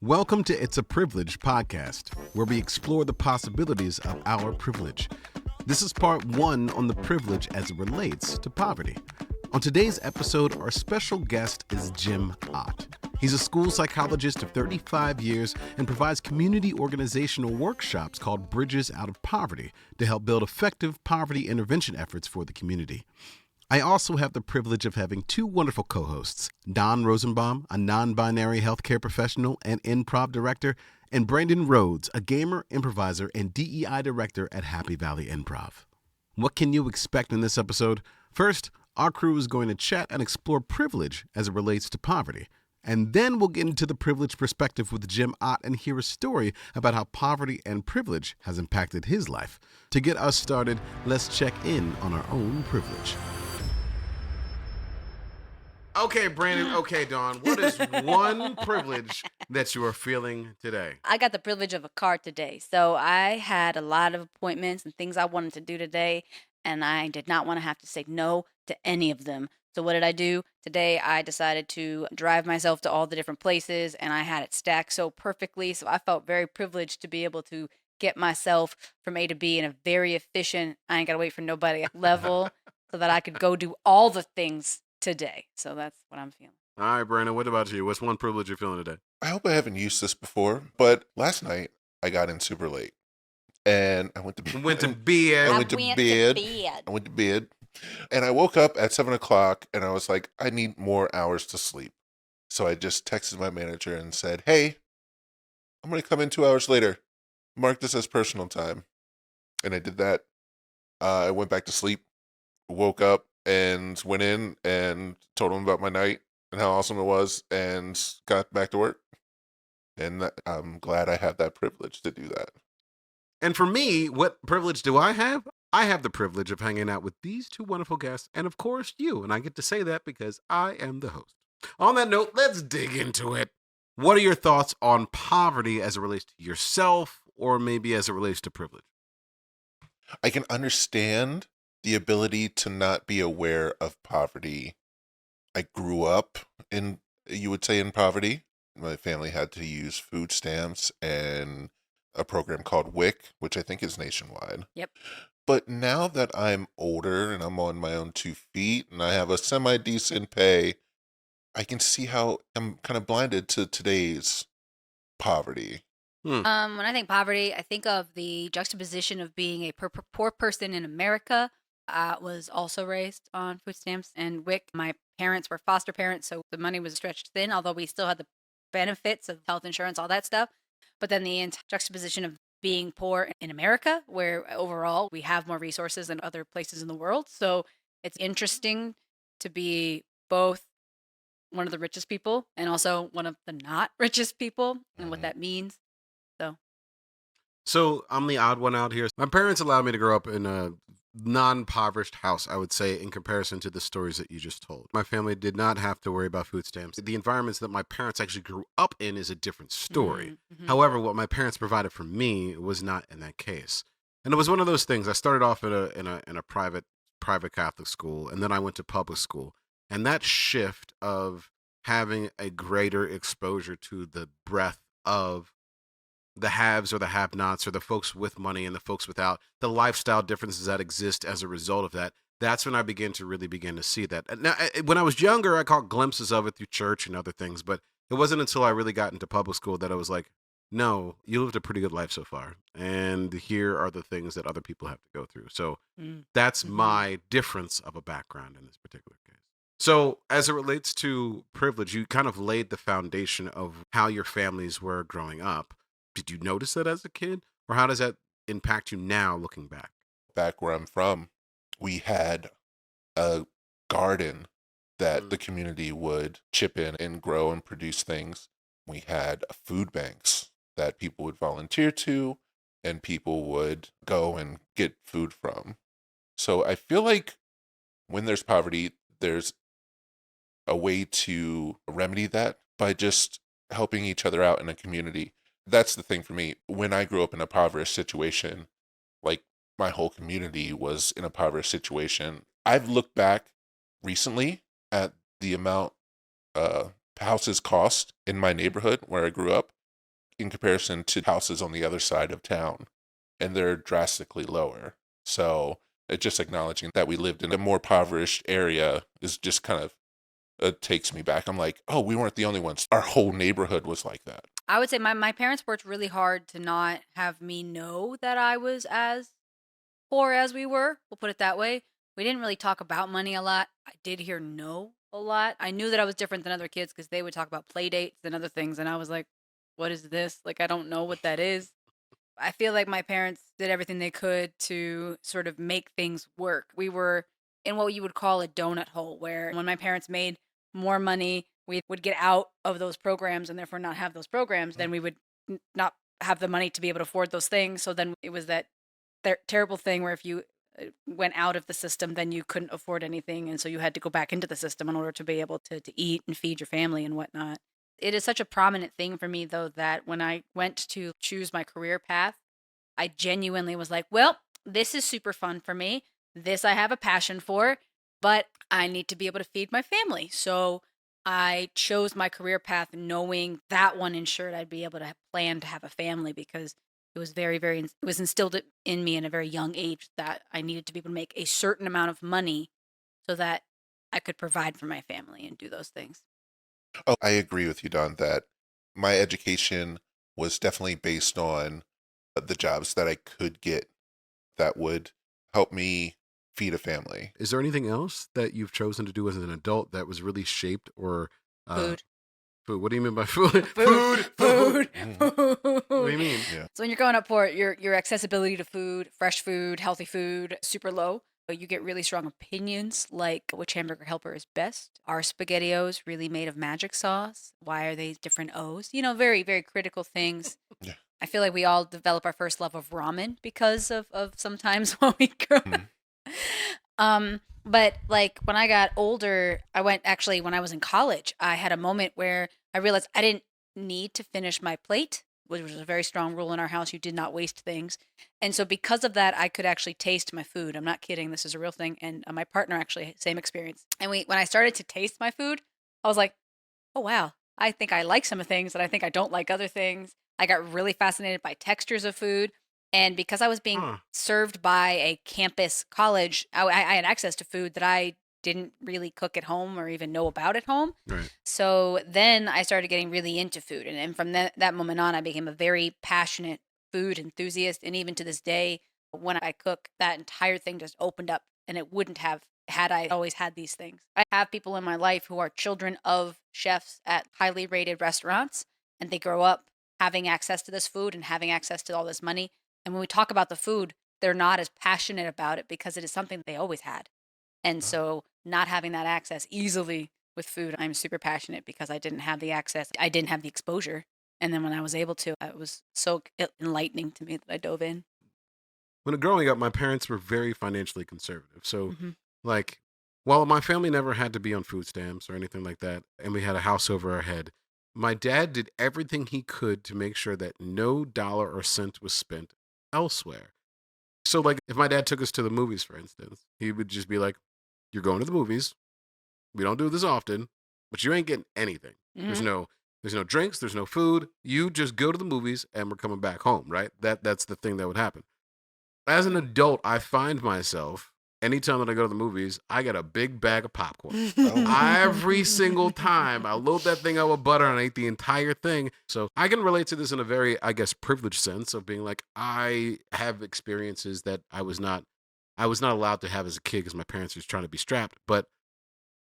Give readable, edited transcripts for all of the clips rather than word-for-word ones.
Welcome to It's a Privilege podcast, where we explore the possibilities of our privilege. This is part one on the privilege as it relates to poverty. On today's episode, our special guest is Jim Ott. He's a school psychologist of 35 years and provides community organizational workshops called Bridges Out of Poverty to help build effective poverty intervention efforts for the community. I also have the privilege of having two wonderful co-hosts, Dawn Rosenbaum, a non-binary healthcare professional and improv director, and Brandon Rhodes, a gamer, improviser, and DEI director at Happy Valley Improv. What can you expect in this episode? First, our crew is going to chat and explore privilege as it relates to poverty. And then we'll get into the privilege perspective with Jim Ott and hear a story about how poverty and privilege has impacted his life. To get us started, let's check in on our own privilege. Okay, Brandon. Okay, Dawn. What is one privilege that you are feeling today? I got the privilege of a car today. So I had a lot of appointments and things I wanted to do today, and I did not want to have to say no to any of them. So what did I do? Today I decided to drive myself to all the different places, and I had it stacked so perfectly. So I felt very privileged to be able to get myself from A to B in a very efficient, I ain't got to wait for nobody level so that I could go do all the things today. So that's what I'm feeling. All right, Brandon, what about you? What's one privilege you're feeling today? I hope I haven't used this before, but last night I got in super late and I went to bed. I went to bed and I woke up at 7:00 and I was like, I need more hours to sleep. So I just texted my manager and said, hey, I'm going to come in 2 hours later. Mark this as personal time. And I did that. I went back to sleep, woke up, and went in and told him about my night and how awesome it was and got back to work. And I'm glad I have that privilege to do that. And for me, what privilege do I have? I have the privilege of hanging out with these two wonderful guests and, of course, you. And I get to say that because I am the host. On that note, let's dig into it. What are your thoughts on poverty as it relates to yourself or maybe as it relates to privilege? I can understand the ability to not be aware of poverty. I grew up in, you would say, in poverty. My family had to use food stamps and a program called WIC, which I think is nationwide. Yep. But now that I'm older and I'm on my own 2 feet and I have a semi-decent pay, I can see how I'm kind of blinded to today's poverty. When I think poverty, I think of the juxtaposition of being a poor person in America. I was also raised on food stamps and WIC. My parents were foster parents, so the money was stretched thin, although we still had the benefits of health insurance, all that stuff. But then the juxtaposition of being poor in America, where overall we have more resources than other places in the world. So it's interesting to be both one of the richest people and also one of the not richest people and what that means. So I'm the odd one out here. My parents allowed me to grow up in a non-impoverished house, I would say, in comparison to the stories that you just told. My family did not have to worry about food stamps. The environments that my parents actually grew up in is a different story. Mm-hmm. However, what my parents provided for me was not in that case. And it was one of those things. I started off in a private Catholic school, and then I went to public school. And that shift of having a greater exposure to the breadth of the haves or the have-nots or the folks with money and the folks without, the lifestyle differences that exist as a result of that, that's when I begin to see that. Now, when I was younger, I caught glimpses of it through church and other things, but it wasn't until I really got into public school that I was like, no, you lived a pretty good life so far, and here are the things that other people have to go through. So that's my difference of a background in this particular case. So as it relates to privilege, you kind of laid the foundation of how your families were growing up. Did you notice that as a kid? Or how does that impact you now looking back? Back where I'm from, we had a garden that the community would chip in and grow and produce things. We had food banks that people would volunteer to and people would go and get food from. So I feel like when there's poverty, there's a way to remedy that by just helping each other out in a community. That's the thing for me. When I grew up in a impoverished situation, like my whole community was in a impoverished situation. I've looked back recently at the amount houses cost in my neighborhood where I grew up, in comparison to houses on the other side of town, and they're drastically lower. So just acknowledging that we lived in a more impoverished area is just kind of takes me back. I'm like, oh, we weren't the only ones. Our whole neighborhood was like that. I would say my parents worked really hard to not have me know that I was as poor as we were. We'll put it that way. We didn't really talk about money a lot. I did hear no a lot. I knew that I was different than other kids because they would talk about play dates and other things. And I was like, what is this? Like, I don't know what that is. I feel like my parents did everything they could to sort of make things work. We were in what you would call a donut hole, where when my parents made more money, we would get out of those programs and therefore not have those programs. Then we would not have the money to be able to afford those things. So then it was that terrible thing where if you went out of the system, then you couldn't afford anything. And so you had to go back into the system in order to be able to eat and feed your family and whatnot. It is such a prominent thing for me, though, that when I went to choose my career path, I genuinely was like, well, this is super fun for me. This I have a passion for, but I need to be able to feed my family. So I chose my career path knowing that one ensured I'd be able to plan to have a family, because it was it was instilled in me in a very young age that I needed to be able to make a certain amount of money so that I could provide for my family and do those things. Oh, I agree with you, Don, that my education was definitely based on the jobs that I could get that would help me feed a family. Is there anything else that you've chosen to do as an adult that was really shaped or Food. food? What do you mean by food? Food. What do you mean? Yeah. So when you're growing up poor, your accessibility to food, fresh food, healthy food, super low. You get really strong opinions like which hamburger helper is best. Are SpaghettiOs really made of magic sauce? Why are they different O's? Very, very critical things. Yeah. I feel like we all develop our first love of ramen because of sometimes when we grow up. But like when I got older, when I was in college, I had a moment where I realized I didn't need to finish my plate, which was a very strong rule in our house. You did not waste things. And so because of that, I could actually taste my food. I'm not kidding. This is a real thing. And my partner actually, same experience. And when I started to taste my food, I was like, oh, wow, I think I like some of things and I think I don't like other things. I got really fascinated by textures of food. And because I was being served by a campus college, I had access to food that I didn't really cook at home or even know about at home. Right. So then I started getting really into food. And from that moment on, I became a very passionate food enthusiast. And even to this day, when I cook, that entire thing just opened up, and it wouldn't have had I always had these things. I have people in my life who are children of chefs at highly rated restaurants, and they grow up having access to this food and having access to all this money. And when we talk about the food, they're not as passionate about it because it is something they always had. And so not having that access easily with food, I'm super passionate because I didn't have the access. I didn't have the exposure. And then when I was able to, it was so enlightening to me that I dove in. When growing up, my parents were very financially conservative. So, like, while my family never had to be on food stamps or anything like that, and we had a house over our head, my dad did everything he could to make sure that no dollar or cent was spent elsewhere. So, like, if my dad took us to the movies, for instance, he would just be like, you're going to the movies. We don't do this often, but you ain't getting anything. There's no drinks, there's no food. You just go to the movies and we're coming back home, right? That's the thing that would happen. As an adult, I find myself, anytime that I go to the movies, I get a big bag of popcorn. Every single time. I load that thing up with butter and I eat the entire thing. So I can relate to this in a very, I guess, privileged sense of being like, I have experiences that I was not allowed to have as a kid because my parents were trying to be strapped. But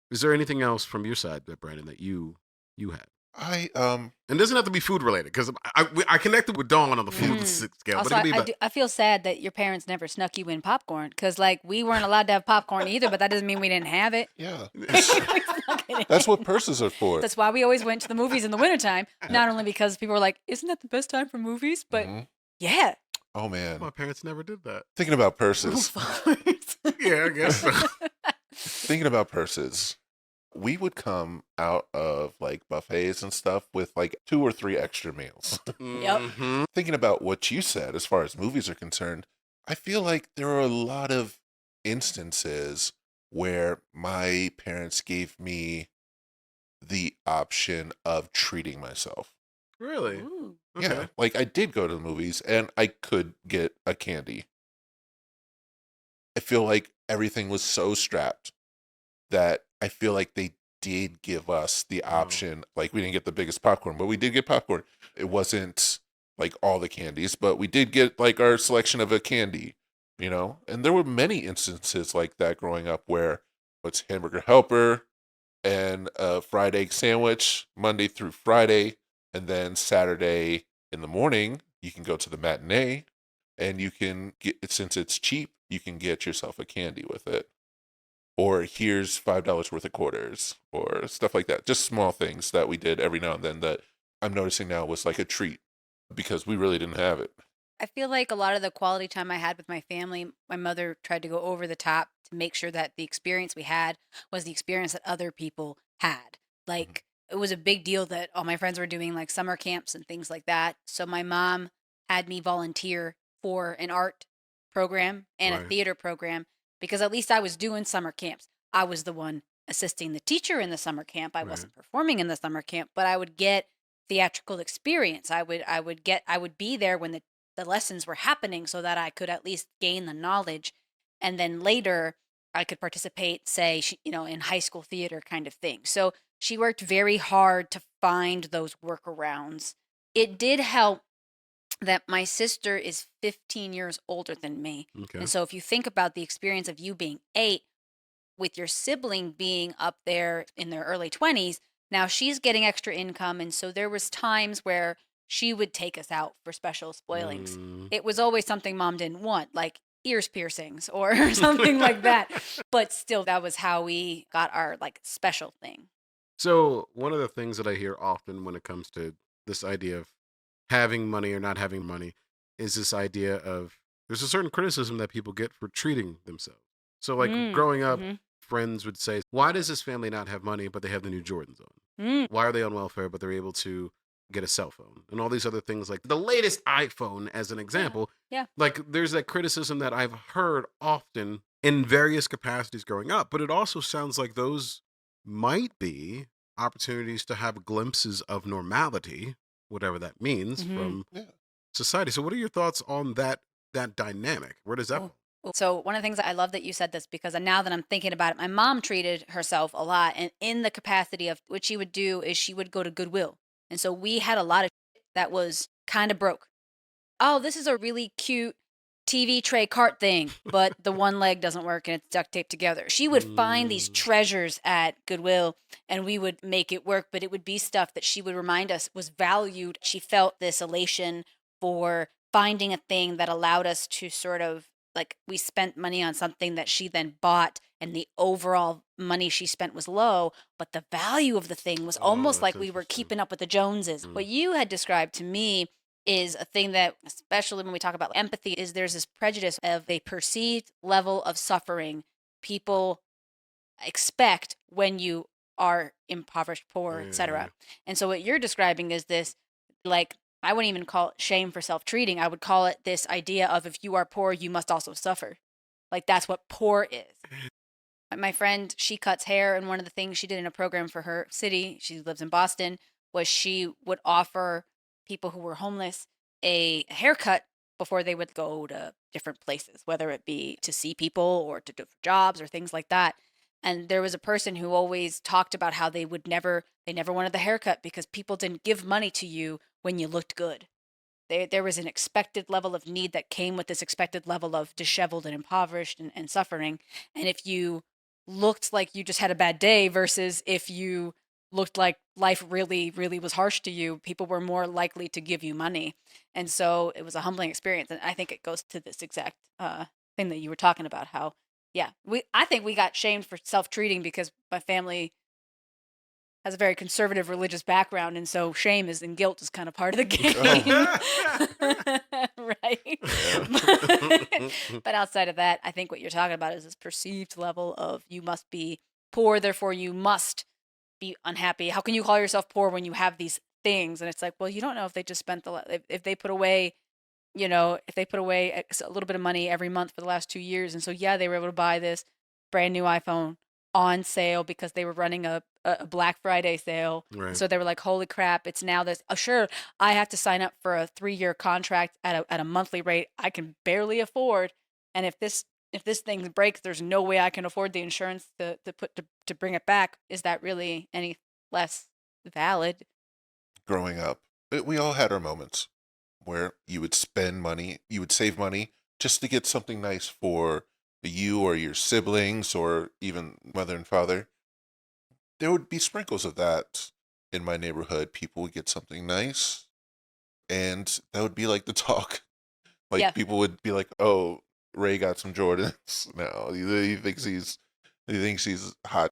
is there anything else from your side, Brandon, that you had? And it doesn't have to be food related, because I connected with Dawn on the food scale. Also, but I feel sad that your parents never snuck you in popcorn, because like we weren't allowed to have popcorn either, but that doesn't mean we didn't have it. Yeah. We snuck it in. That's what purses are for. That's why we always went to the movies in the wintertime. Not only because people were like, isn't that the best time for movies? But yeah. Oh, man. my parents never did that. Thinking about purses. Yeah, I guess so. Thinking about purses. We would come out of like buffets and stuff with like 2 or 3 extra meals. Yep. Thinking about what you said as far as movies are concerned, I feel like there are a lot of instances where my parents gave me the option of treating myself. Really? Ooh. Okay. Yeah, like I did go to the movies and I could get a candy. I feel like everything was so strapped that I feel like they did give us the Wow. option. Like we didn't get the biggest popcorn, but we did get popcorn. It wasn't like all the candies, but we did get like our selection of a candy, you know? And there were many instances like that growing up where it's hamburger helper and a fried egg sandwich Monday through Friday. And then Saturday in the morning, you can go to the matinee and you can get, since it's cheap, you can get yourself a candy with it. Or here's $5 worth of quarters or stuff like that. Just small things that we did every now and then that I'm noticing now was like a treat because we really didn't have it. I feel like a lot of the quality time I had with my family, my mother tried to go over the top to make sure that the experience we had was the experience that other people had. Like, it was a big deal that all my friends were doing like summer camps and things like that. So my mom had me volunteer for an art program and a Right. theater program because at least I was doing summer camps. I was the one assisting the teacher in the summer camp. I Right. wasn't performing in the summer camp, but I would get theatrical experience. I would be there when the lessons were happening so that I could at least gain the knowledge. And then later I could participate, say, in high school theater kind of thing. So she worked very hard to find those workarounds. It did help that my sister is 15 years older than me. Okay. And so if you think about the experience of you being 8 with your sibling being up there in their early 20s, now she's getting extra income. And so there was times where she would take us out for special spoilings. It was always something mom didn't want, like ears piercings or something like that. But still, that was how we got our like special thing. So one of the things that I hear often when it comes to this idea of having money or not having money is this idea of there's a certain criticism that people get for treating themselves. So like growing up, friends would say, why does this family not have money, but they have the new Jordans on? Why are they on welfare, but they're able to get a cell phone? And all these other things, like the latest iPhone, as an example. Yeah. Like there's that criticism that I've heard often in various capacities growing up, but it also sounds like those might be opportunities to have glimpses of normality, whatever that means, from Yeah. society. So what are your thoughts on that dynamic? Where does that So one of the things I love that you said this because now that I'm thinking about it, my mom treated herself a lot, and in the capacity of what she would do is she would go to Goodwill, and so we had a lot of that was kind of broke. Oh, this is a really cute TV tray cart thing, but the one leg doesn't work and it's duct taped together. She would find these treasures at Goodwill and we would make it work, but it would be stuff that she would remind us was valued. She felt this elation for finding a thing that allowed us to sort of like we spent money on something that she then bought and the overall money she spent was low, but the value of the thing was almost that's like we were interesting. keeping up with the Joneses. What you had described to me is a thing that, especially when we talk about empathy, is there's this prejudice of a perceived level of suffering people expect when you are impoverished, poor, Yeah. etc. And so what you're describing is this, like, I wouldn't even call it shame for self-treating. I would call it this idea of if you are poor, you must also suffer. Like that's what poor is. My friend, she cuts hair, and one of the things she did in a program for her city, she lives in Boston, was she would offer people who were homeless a haircut before they would go to different places, whether it be to see people or to do jobs or things like that. And there was a person who always talked about how they never wanted the haircut because people didn't give money to you when you looked good. There was an expected level of need that came with this expected level of disheveled and impoverished and suffering. And if you looked like you just had a bad day versus if you looked like life really, really was harsh to you, people were more likely to give you money. And so it was a humbling experience. And I think it goes to this exact thing that you were talking about, how, yeah, I think we got shamed for self-treating because my family has a very conservative religious background, and so shame and guilt is kind of part of the game. Right? But outside of that, I think what you're talking about is this perceived level of you must be poor, therefore you must be unhappy. How can you call yourself poor when you have these things? And it's like, well, you don't know if they just spent if they put away, if they put away a little bit of money every month for the last 2 years, and so yeah, they were able to buy this brand new iPhone on sale because they were running a Black Friday sale. Right. So they were like, holy crap, it's now this. Oh, sure, I have to sign up for a 3-year contract at a monthly rate I can barely afford. And if this thing breaks, there's no way I can afford the insurance to bring it back. Is that really any less valid? Growing up, we all had our moments where you would spend money, you would save money just to get something nice for you or your siblings or even mother and father. There would be sprinkles of that in my neighborhood. People would get something nice, and that would be like the talk. Like Yeah. people would be like, "Oh, Ray got some Jordans now. He thinks he's hot."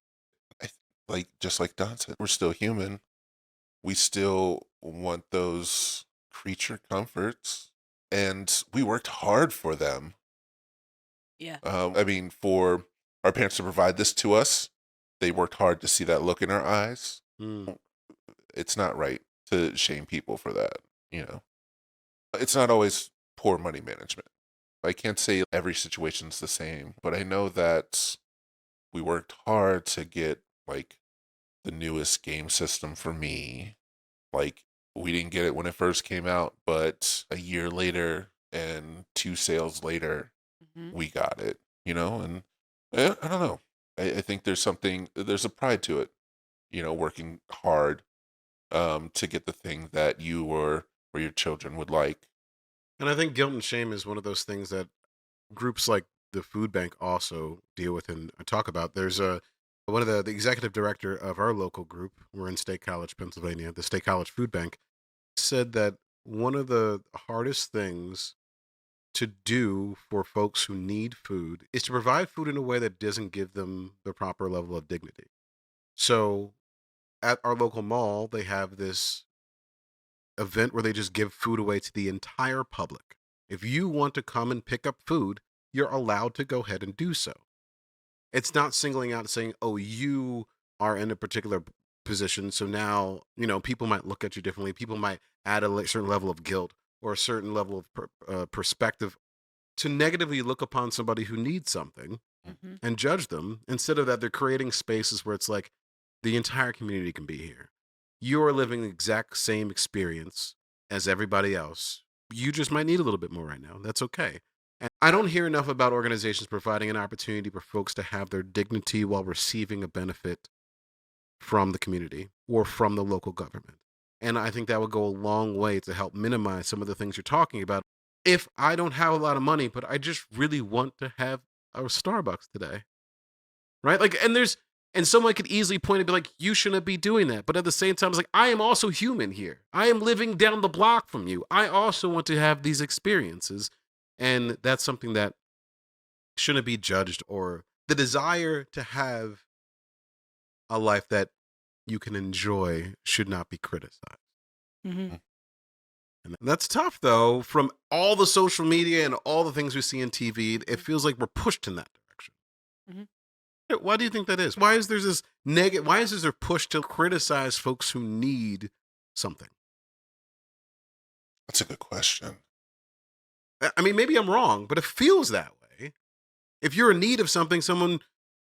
Like just like Don said, we're still human. We still want those creature comforts, and we worked hard for them. Yeah. I mean, for our parents to provide this to us, they worked hard to see that look in our eyes. Mm. It's not right to shame people for that, you know. It's not always poor money management. I can't say every situation's the same, but I know that we worked hard to get like the newest game system for me. Like we didn't get it when it first came out, but a year later and 2 sales later, Mhm. we got it, you know, and I don't know. I think there's a pride to it, you know, working hard to get the thing that you or your children would like. And I think guilt and shame is one of those things that groups like the food bank also deal with and talk about. There's one of the executive director of our local group. We're in State College, Pennsylvania. The State College Food Bank said that one of the hardest things to do for folks who need food is to provide food in a way that doesn't give them the proper level of dignity. So at our local mall, they have this event where they just give food away to the entire public. If you want to come and pick up food, you're allowed to go ahead and do so. It's not singling out and saying, oh, you are in a particular position. So now, people might look at you differently. People might add a certain level of guilt or a certain level of perspective to negatively look upon somebody who needs something Mhm. and judge them. Instead of that, they're creating spaces where it's like the entire community can be here. You are living the exact same experience as everybody else. You just might need a little bit more right now. That's okay. And I don't hear enough about organizations providing an opportunity for folks to have their dignity while receiving a benefit from the community or from the local government. And I think that would go a long way to help minimize some of the things you're talking about. If I don't have a lot of money, but I just really want to have a Starbucks today, right? Like, and someone could easily point and be like, you shouldn't be doing that. But at the same time, it's like, I am also human here. I am living down the block from you. I also want to have these experiences. And that's something that shouldn't be judged, or the desire to have a life that you can enjoy should not be criticized. Mhm. And that's tough, though. From all the social media and all the things we see on TV, it feels like we're pushed in that direction. Mhm. Why do you think that is? Why is there this negative? Why is there push to criticize folks who need something? That's a good question. I mean, maybe I'm wrong, but it feels that way. If you're in need of something,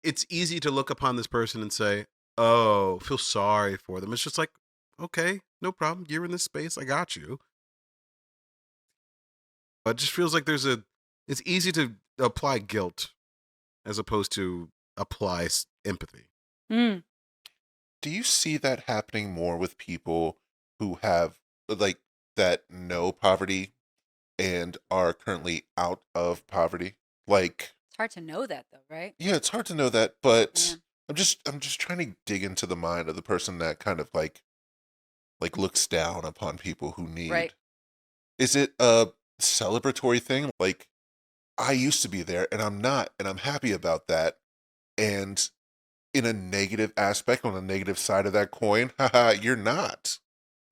it's easy to look upon this person and say, oh, feel sorry for them. It's just like, okay, no problem. You're in this space. I got you. But it just feels like it's easy to apply guilt as opposed to apply empathy. Mm. Do you see that happening more with people who have like that know poverty and are currently out of poverty? Like, It's hard to know that though, right? yeah, it's hard to know that, but Yeah. I'm just trying to dig into the mind of the person that kind of like looks down upon people who need. Right. Is it a celebratory thing? Like, I used to be there and I'm not, and I'm happy about that. And in a negative aspect, on the negative side of that coin, haha, you're not.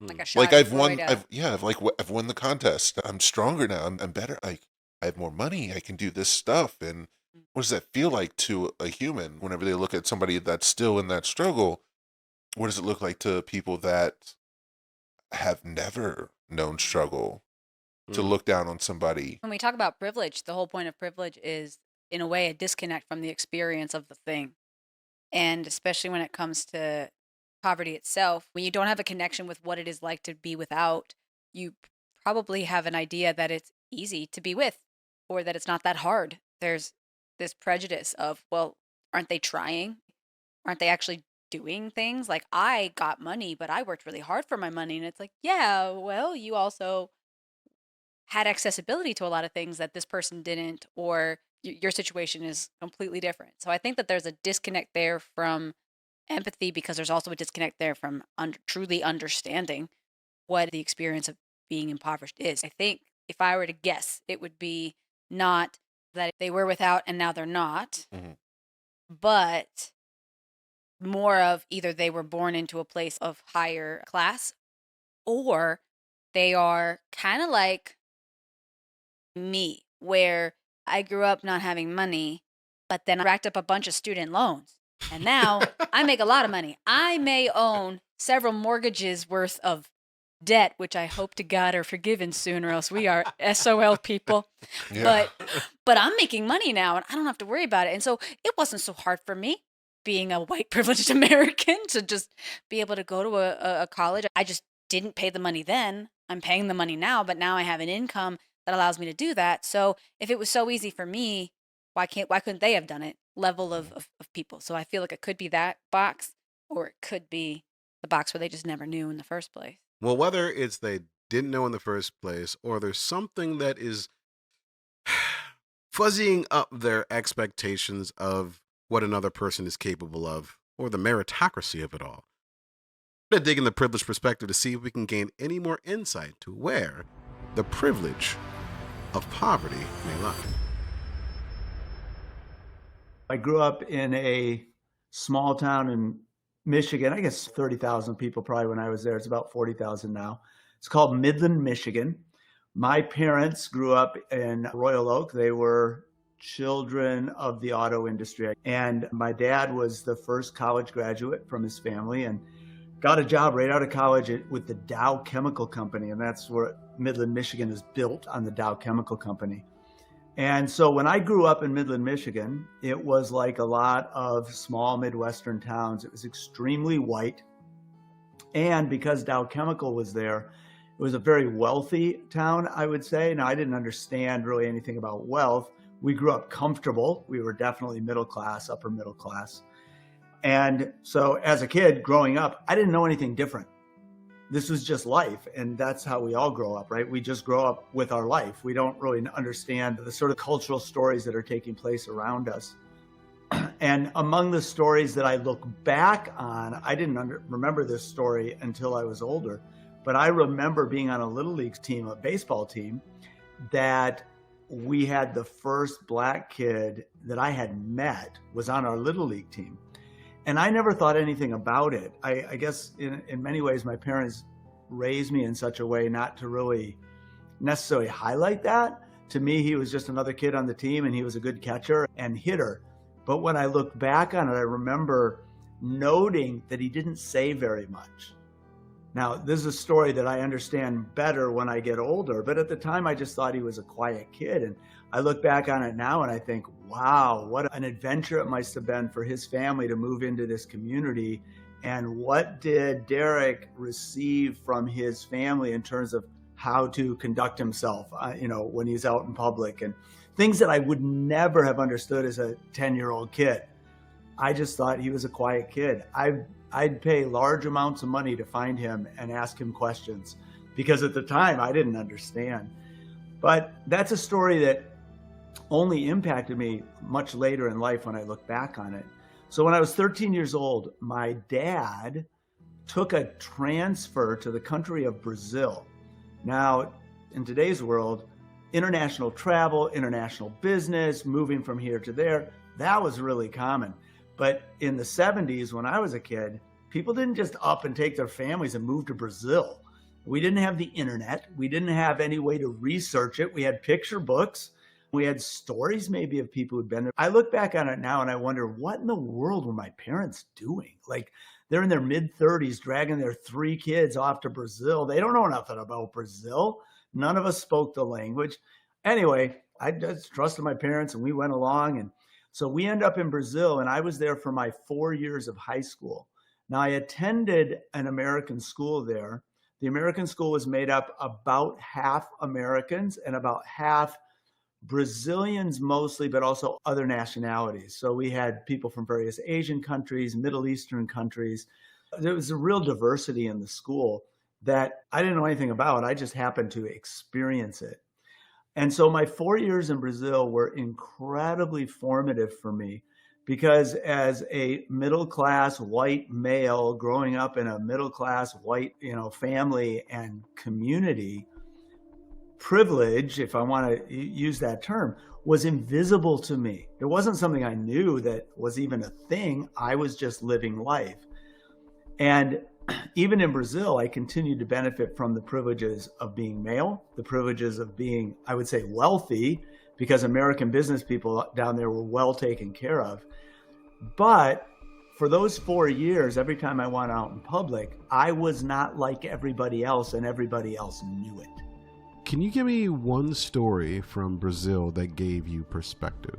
Like a Like I've won. I've won the contest. I'm stronger now. I'm better. Like I have more money. I can do this stuff. And what does that feel like to a human whenever they look at somebody that's still in that struggle? What does it look like to people that have never known struggle to look down on somebody? When we talk about privilege, the whole point of privilege is, in a way, a disconnect from the experience of the thing. And especially when it comes to poverty itself, when you don't have a connection with what it is like to be without, you probably have an idea that it's easy to be with or that it's not that hard. There's this prejudice of, well, aren't they trying? Aren't they actually doing things? Like, I got money, but I worked really hard for my money. And it's like, yeah, well, you also had accessibility to a lot of things that this person didn't, or your situation is completely different. So I think that there's a disconnect there from empathy, because there's also a disconnect there from truly understanding what the experience of being impoverished is. I think if I were to guess, it would be not that they were without and now they're not, but more of either they were born into a place of higher class, or they are kind of like me, where I grew up not having money, but then I racked up a bunch of student loans. And now I make a lot of money. I may own several mortgages worth of debt, which I hope to God are forgiven soon, or else we are SOL people. Yeah. But I'm making money now and I don't have to worry about it. And so it wasn't so hard for me, being a white privileged American, to just be able to go to a college. I just didn't pay the money then. I'm paying the money now, but now I have an income that allows me to do that. So if it was so easy for me, why couldn't they have done it? Level of people. So I feel like it could be that box, or it could be the box where they just never knew in the first place. Well, whether it's they didn't know in the first place, or there's something that is fuzzying up their expectations of what another person is capable of, or the meritocracy of it all. We're going to dig in the privileged perspective to see if we can gain any more insight to where the privilege of poverty may lie. I grew up in a small town in Michigan. I guess 30,000 people probably when I was there. It's about 40,000 now. It's called Midland, Michigan. My parents grew up in Royal Oak. They were children of the auto industry. And my dad was the first college graduate from his family and got a job right out of college with the Dow Chemical Company. And that's where Midland, Michigan is built, on the Dow Chemical Company. And so when I grew up in Midland, Michigan, it was like a lot of small Midwestern towns. It was extremely white. And because Dow Chemical was there, it was a very wealthy town, I would say. Now, I didn't understand really anything about wealth. We grew up comfortable. We were definitely middle class, upper middle class. And so as a kid growing up, I didn't know anything different. This was just life. And that's how we all grow up, right? We just grow up with our life. We don't really understand the sort of cultural stories that are taking place around us. And among the stories that I look back on, I didn't remember this story until I was older, but I remember being on a little league team, a baseball team, that we had the first black kid that I had met was on our little league team. And I never thought anything about it. I guess in many ways, my parents raised me in such a way not to really necessarily highlight that. To me, he was just another kid on the team, and he was a good catcher and hitter. But when I look back on it, I remember noting that he didn't say very much. Now, this is a story that I understand better when I get older, but at the time I just thought he was a quiet kid. And I look back on it now and I think, wow, what an adventure it must have been for his family to move into this community. And what did Derek receive from his family in terms of how to conduct himself, when he's out in public, and things that I would never have understood as a 10-year-old kid. I just thought he was a quiet kid. I'd pay large amounts of money to find him and ask him questions, because at the time I didn't understand. But that's a story that only impacted me much later in life when I look back on it. So when I was 13 years old, my dad took a transfer to the country of Brazil. Now, in today's world, international travel, international business, moving from here to there, that was really common. But in the 70s, when I was a kid, people didn't just up and take their families and move to Brazil. We didn't have the internet. We didn't have any way to research it. We had picture books. We had stories maybe of people who'd been there. I look back on it now and I wonder, what in the world were my parents doing? Like, they're in their mid-30s dragging their 3 kids off to Brazil. They don't know nothing about Brazil. None of us spoke the language. Anyway, I just trusted my parents and we went along. And So we end up in Brazil, and I was there for my 4 years of high school. Now, I attended an American school there. The American school was made up about half Americans and about half Brazilians mostly, but also other nationalities. So we had people from various Asian countries, Middle Eastern countries. There was a real diversity in the school that I didn't know anything about. I just happened to experience it. And so my 4 years in Brazil were incredibly formative for me, because as a middle-class white male growing up in a middle-class white, family and community, privilege, if I want to use that term, was invisible to me. It wasn't something I knew that was even a thing. I was just living life. And even in Brazil, I continued to benefit from the privileges of being male, the privileges of being, I would say, wealthy, because American business people down there were well taken care of. But for those 4 years, every time I went out in public, I was not like everybody else, and everybody else knew it. Can you give me one story from Brazil that gave you perspective?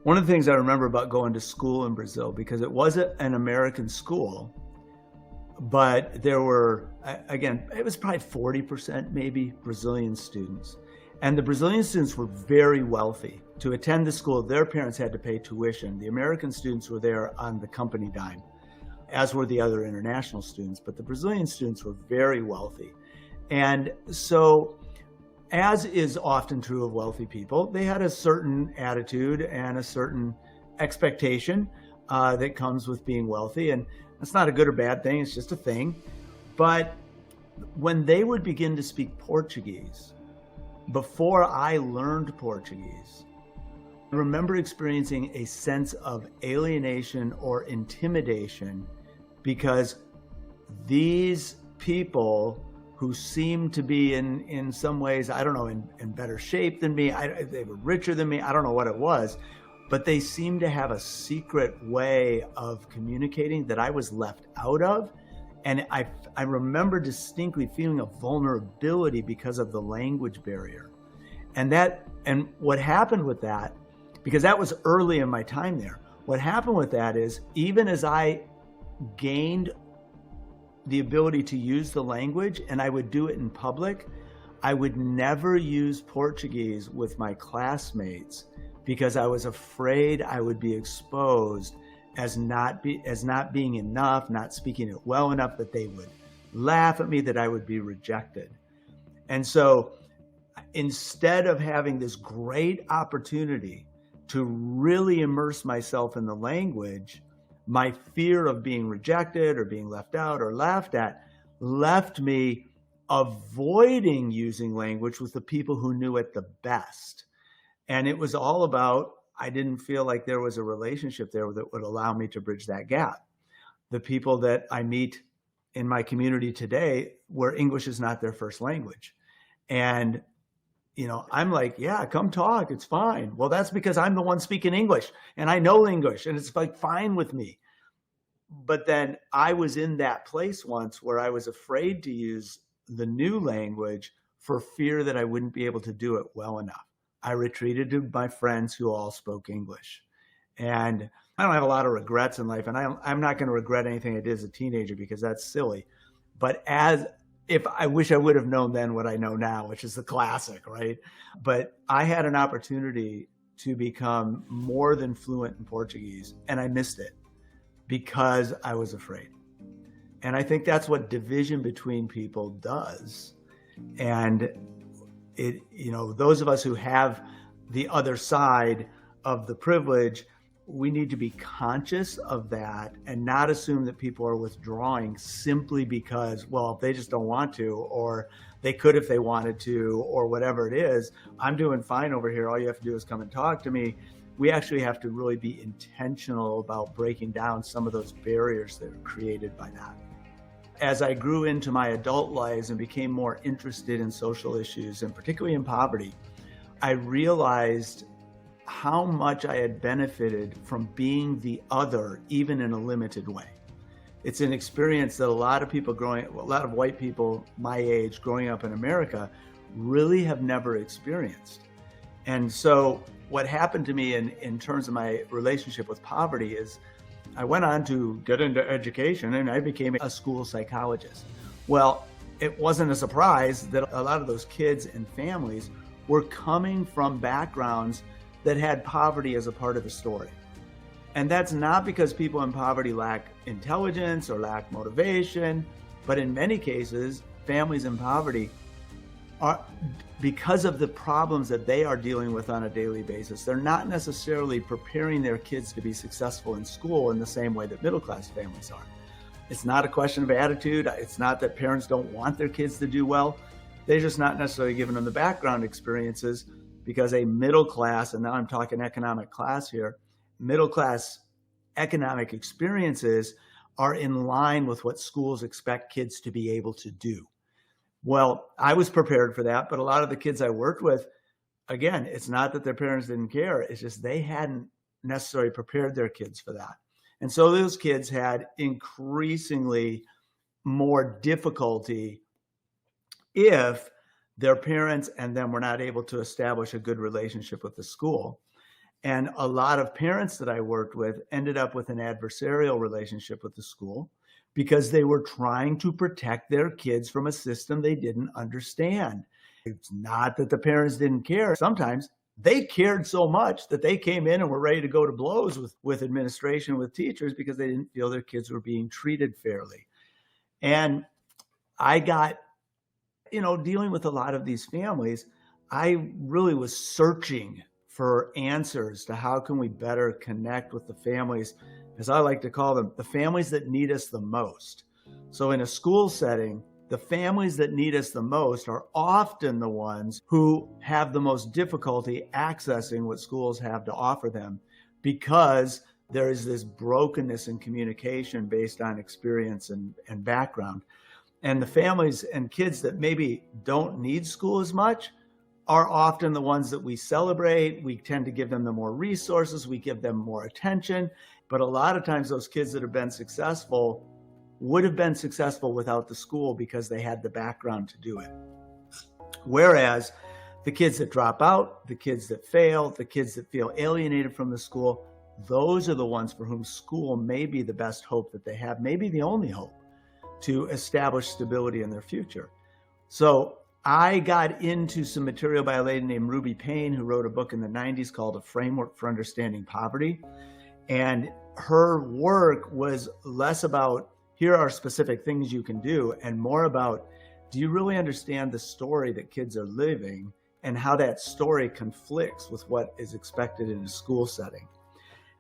One of the things I remember about going to school in Brazil, because it wasn't an American school, but there were, again, it was probably 40% maybe Brazilian students. And the Brazilian students were very wealthy. To attend the school, their parents had to pay tuition. The American students were there on the company dime, as were the other international students. But the Brazilian students were very wealthy. And so, as is often true of wealthy people, they had a certain attitude and a certain expectation that comes with being wealthy. And that's not a good or bad thing, it's just a thing. But when they would begin to speak Portuguese, before I learned Portuguese, I remember experiencing a sense of alienation or intimidation, because these people who seemed to be in some ways, I don't know, in better shape than me, they were richer than me, I don't know what it was, but they seemed to have a secret way of communicating that I was left out of. And I remember distinctly feeling a vulnerability because of the language barrier. And what happened with that, because that was early in my time there, what happened with that is, even as I gained the ability to use the language and I would do it in public, I would never use Portuguese with my classmates, because I was afraid I would be exposed as not being enough, not speaking it well enough, that they would laugh at me, that I would be rejected. And so instead of having this great opportunity to really immerse myself in the language, my fear of being rejected or being left out or laughed at left me avoiding using language with the people who knew it the best. And it was all about, I didn't feel like there was a relationship there that would allow me to bridge that gap. The people that I meet in my community today, where English is not their first language. And, I'm like, yeah, come talk, it's fine. Well, that's because I'm the one speaking English and I know English and it's like fine with me. But then I was in that place once where I was afraid to use the new language for fear that I wouldn't be able to do it well enough. I retreated to my friends who all spoke English. And I don't have a lot of regrets in life, and I'm not going to regret anything I did as a teenager, because that's silly. But if I wish I would have known then what I know now, which is the classic, right? But I had an opportunity to become more than fluent in Portuguese, and I missed it because I was afraid. And I think that's what division between people does. And those of us who have the other side of the privilege, we need to be conscious of that and not assume that people are withdrawing simply because, well, they just don't want to, or they could if they wanted to, or whatever it is. I'm doing fine over here. All you have to do is come and talk to me. We actually have to really be intentional about breaking down some of those barriers that are created by that. As I grew into my adult lives and became more interested in social issues, and particularly in poverty, I realized how much I had benefited from being the other, even in a limited way. It's an experience that a lot of white people my age growing up in America really have never experienced. And so what happened to me in terms of my relationship with poverty is I went on to get into education and I became a school psychologist. Well, it wasn't a surprise that a lot of those kids and families were coming from backgrounds that had poverty as a part of the story. And that's not because people in poverty lack intelligence or lack motivation, but in many cases, families in poverty are, because of the problems that they are dealing with on a daily basis, they're not necessarily preparing their kids to be successful in school in the same way that middle-class families are. It's not a question of attitude. It's not that parents don't want their kids to do well. They're just not necessarily giving them the background experiences, because a middle class, and now I'm talking economic class here, middle class economic experiences are in line with what schools expect kids to be able to do. Well, I was prepared for that, but a lot of the kids I worked with, again, it's not that their parents didn't care. It's just they hadn't necessarily prepared their kids for that. And so those kids had increasingly more difficulty if their parents and them were not able to establish a good relationship with the school. And a lot of parents that I worked with ended up with an adversarial relationship with the school because they were trying to protect their kids from a system they didn't understand. It's not that the parents didn't care. Sometimes they cared so much that they came in and were ready to go to blows with administration, with teachers, because they didn't feel their kids were being treated fairly. And I got, dealing with a lot of these families, I really was searching for answers to how can we better connect with the families, as I like to call them, the families that need us the most. So in a school setting, the families that need us the most are often the ones who have the most difficulty accessing what schools have to offer them, because there is this brokenness in communication based on experience and background. And the families and kids that maybe don't need school as much are often the ones that we celebrate. We tend to give them the more resources, we give them more attention. But a lot of times those kids that have been successful would have been successful without the school because they had the background to do it. Whereas the kids that drop out, the kids that fail, the kids that feel alienated from the school, those are the ones for whom school may be the best hope that they have, maybe the only hope to establish stability in their future. So I got into some material by a lady named Ruby Payne, who wrote a book in the 90s called A Framework for Understanding Poverty. And her work was less about, here are specific things you can do, and more about, do you really understand the story that kids are living and how that story conflicts with what is expected in a school setting?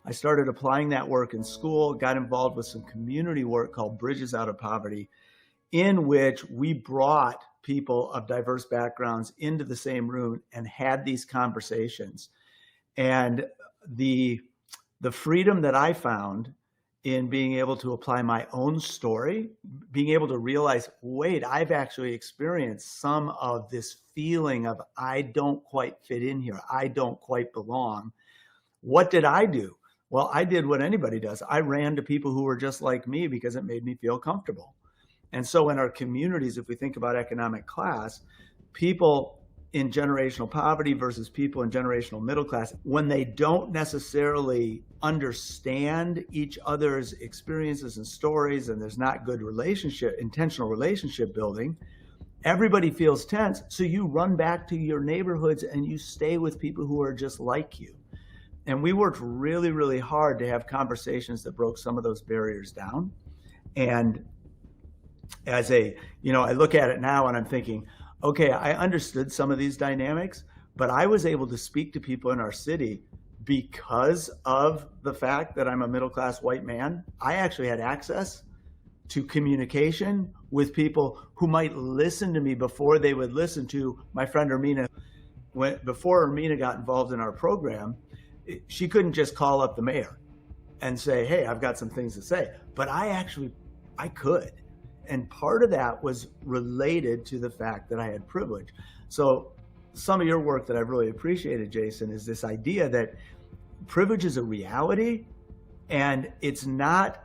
I started applying that work in school, got involved with some community work called Bridges Out of Poverty, in which we brought people of diverse backgrounds into the same room and had these conversations. And the freedom that I found in being able to apply my own story, being able to realize, wait, I've actually experienced some of this feeling of I don't quite fit in here, I don't quite belong. What did I do? Well, I did what anybody does. I ran to people who were just like me because it made me feel comfortable. And so in our communities, if we think about economic class, people in generational poverty versus people in generational middle class, when they don't necessarily understand each other's experiences and stories, and there's not good intentional relationship building, everybody feels tense. So you run back to your neighborhoods and you stay with people who are just like you. And we worked really, really hard to have conversations that broke some of those barriers down. And as I look at it now and I'm thinking, okay, I understood some of these dynamics, but I was able to speak to people in our city because of the fact that I'm a middle-class white man. I actually had access to communication with people who might listen to me before they would listen to my friend Ermina. Before Ermina got involved in our program, she couldn't just call up the mayor and say, hey, I've got some things to say. But I could. And part of that was related to the fact that I had privilege. So some of your work that I've really appreciated, Jason, is this idea that privilege is a reality, and it's not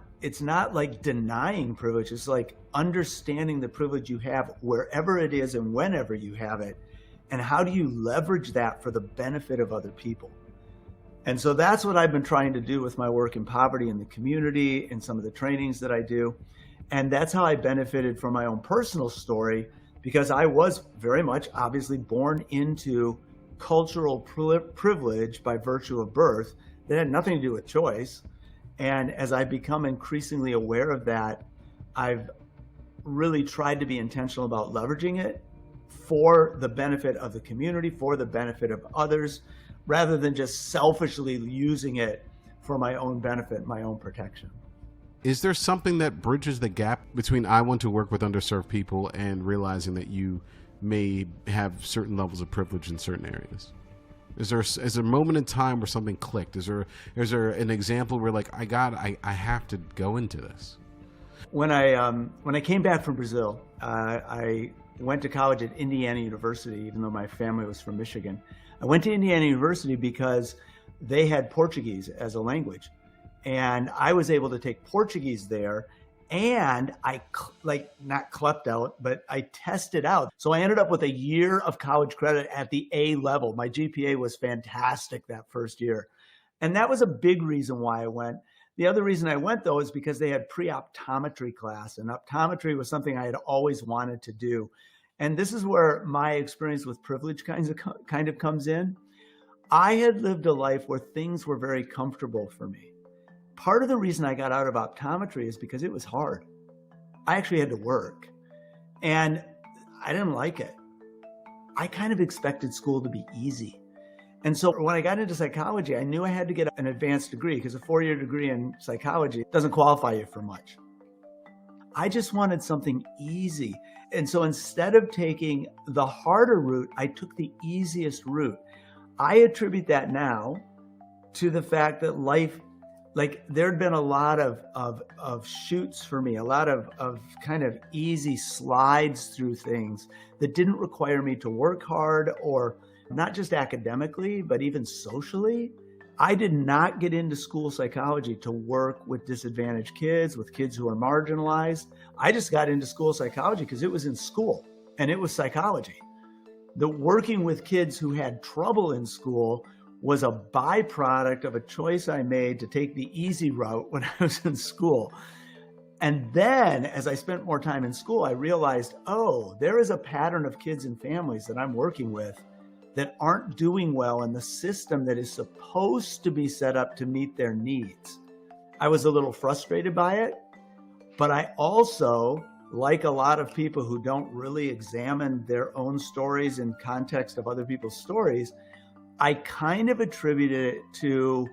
like denying privilege. It's like understanding the privilege you have wherever it is and whenever you have it, and how do you leverage that for the benefit of other people. And so that's what I've been trying to do with my work in poverty in the community and some of the trainings that I do. And that's how I benefited from my own personal story, because I was very much obviously born into cultural privilege by virtue of birth that had nothing to do with choice. And as I've become increasingly aware of that, I've really tried to be intentional about leveraging it for the benefit of the community, for the benefit of others, rather than just selfishly using it for my own benefit, my own protection. Is there something that bridges the gap between I want to work with underserved people and realizing that you may have certain levels of privilege in certain areas? Is there a moment in time where something clicked? Is there an example where like I have to go into this? When I came back from Brazil, I went to college at Indiana University, even though my family was from Michigan. I went to Indiana University because they had Portuguese as a language. And I was able to take Portuguese there, and I not clept out, but I tested out. So I ended up with a year of college credit at the A level. My GPA was fantastic that first year. And that was a big reason why I went. The other reason I went, though, is because they had pre-optometry class, and optometry was something I had always wanted to do. And this is where my experience with privilege kind of comes in. I had lived a life where things were very comfortable for me. Part of the reason I got out of optometry is because it was hard. I actually had to work, and I didn't like it. I kind of expected school to be easy. And so when I got into psychology, I knew I had to get an advanced degree, because a 4-year degree in psychology doesn't qualify you for much. I just wanted something easy. And so instead of taking the harder route, I took the easiest route. I attribute that now to the fact that life, like there'd been a lot of shoots for me, a lot of kind of easy slides through things that didn't require me to work hard, or not just academically, but even socially. I did not get into school psychology to work with disadvantaged kids, with kids who are marginalized. I just got into school psychology because it was in school and it was psychology. The working with kids who had trouble in school was a byproduct of a choice I made to take the easy route when I was in school. And then as I spent more time in school, I realized, oh, there is a pattern of kids and families that I'm working with that aren't doing well in the system that is supposed to be set up to meet their needs. I was a little frustrated by it, but I also, like a lot of people who don't really examine their own stories in context of other people's stories, I kind of attributed it to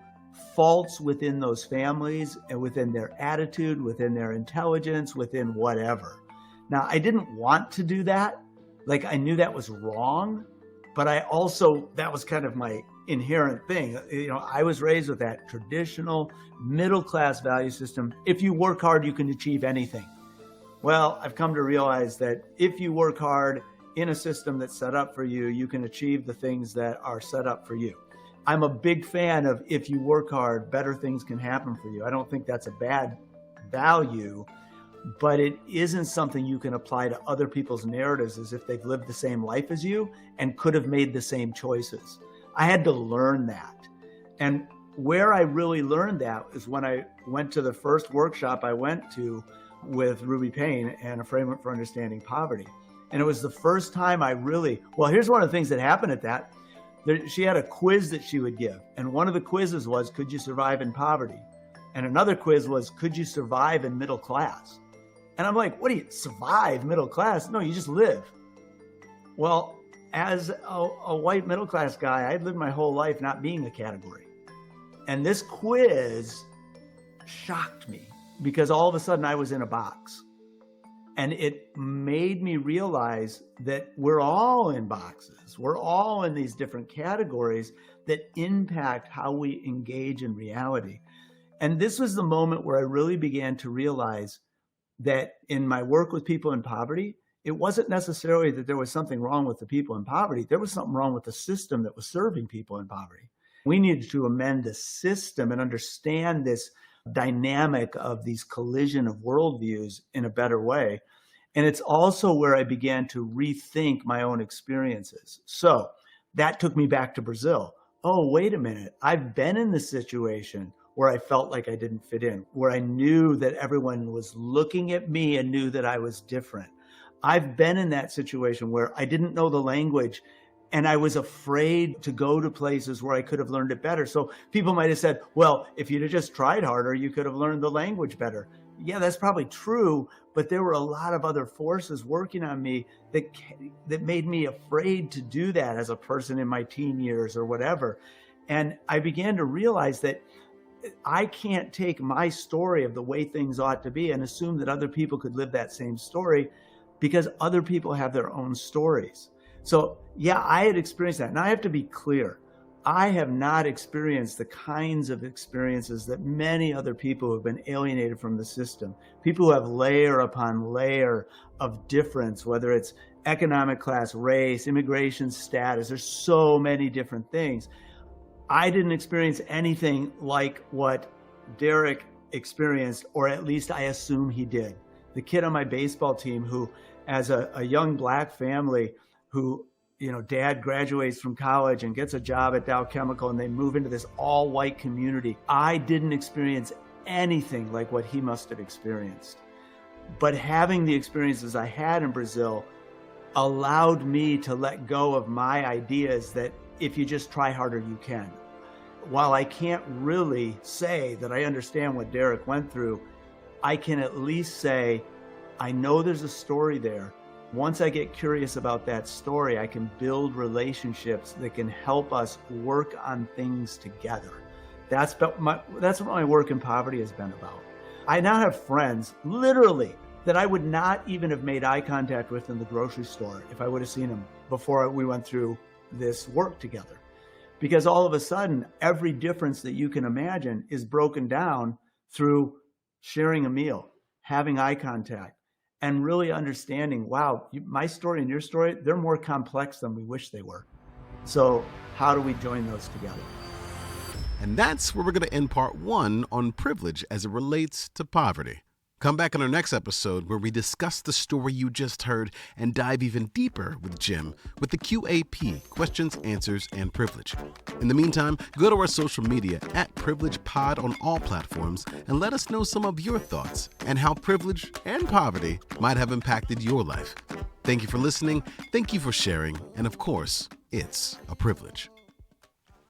faults within those families and within their attitude, within their intelligence, within whatever. Now, I didn't want to do that. Like, I knew that was wrong, but I also, that was kind of my inherent thing. You know, I was raised with that traditional middle-class value system. If you work hard, you can achieve anything. Well, I've come to realize that if you work hard in a system that's set up for you, you can achieve the things that are set up for you. I'm a big fan of if you work hard, better things can happen for you. I don't think that's a bad value, but it isn't something you can apply to other people's narratives as if they've lived the same life as you and could have made the same choices. I had to learn that. And where I really learned that is when I went to the first workshop I went to with Ruby Payne and A Framework for Understanding Poverty. And it was the first time I really, well, here's one of the things that happened at that. She had a quiz that she would give. And one of the quizzes was, could you survive in poverty? And another quiz was, could you survive in middle class? And I'm like, what do you, survive middle class? No, you just live. Well, as a white middle class guy, I'd lived my whole life not being a category. And this quiz shocked me because all of a sudden I was in a box. And it made me realize that we're all in boxes. We're all in these different categories that impact how we engage in reality. And this was the moment where I really began to realize that in my work with people in poverty, it wasn't necessarily that there was something wrong with the people in poverty. There was something wrong with the system that was serving people in poverty. We needed to amend the system and understand this dynamic of these collision of worldviews in a better way. And it's also where I began to rethink my own experiences. So that took me back to Brazil. oh, wait a minute, I've been in this situation where I felt like I didn't fit in, where I knew that everyone was looking at me and knew that I was different. I've been in that situation where I didn't know the language and I was afraid to go to places where I could have learned it better. So people might have said, well, if you'd have just tried harder, you could have learned the language better. Yeah, that's probably true, but there were a lot of other forces working on me that made me afraid to do that as a person in my teen years or whatever. And I began to realize that I can't take my story of the way things ought to be and assume that other people could live that same story, because other people have their own stories. So yeah, I had experienced that. Now I have to be clear. I have not experienced the kinds of experiences that many other people who have been alienated from the system. People who have layer upon layer of difference, whether it's economic class, race, immigration status, there's so many different things. I didn't experience anything like what Derek experienced, or at least I assume he did. The kid on my baseball team who, as a young Black family who, dad graduates from college and gets a job at Dow Chemical and they move into this all white community. I didn't experience anything like what he must have experienced. But having the experiences I had in Brazil allowed me to let go of my ideas that if you just try harder, you can. While I can't really say that I understand what Derek went through, I can at least say, I know there's a story there. Once I get curious about that story, I can build relationships that can help us work on things together. That's what my work in poverty has been about. I now have friends, literally, that I would not even have made eye contact with in the grocery store if I would have seen them before we went through this work together. Because all of a sudden, every difference that you can imagine is broken down through sharing a meal, having eye contact, and really understanding, wow, my story and your story, they're more complex than we wish they were. So how do we join those together? And that's where we're going to end part 1 on privilege as it relates to poverty. Come back in our next episode where we discuss the story you just heard and dive even deeper with Jim with the QAP, questions, answers, and privilege. In the meantime, go to our social media @PrivilegePod on all platforms and let us know some of your thoughts and how privilege and poverty might have impacted your life. Thank you for listening. Thank you for sharing. And of course, it's a privilege.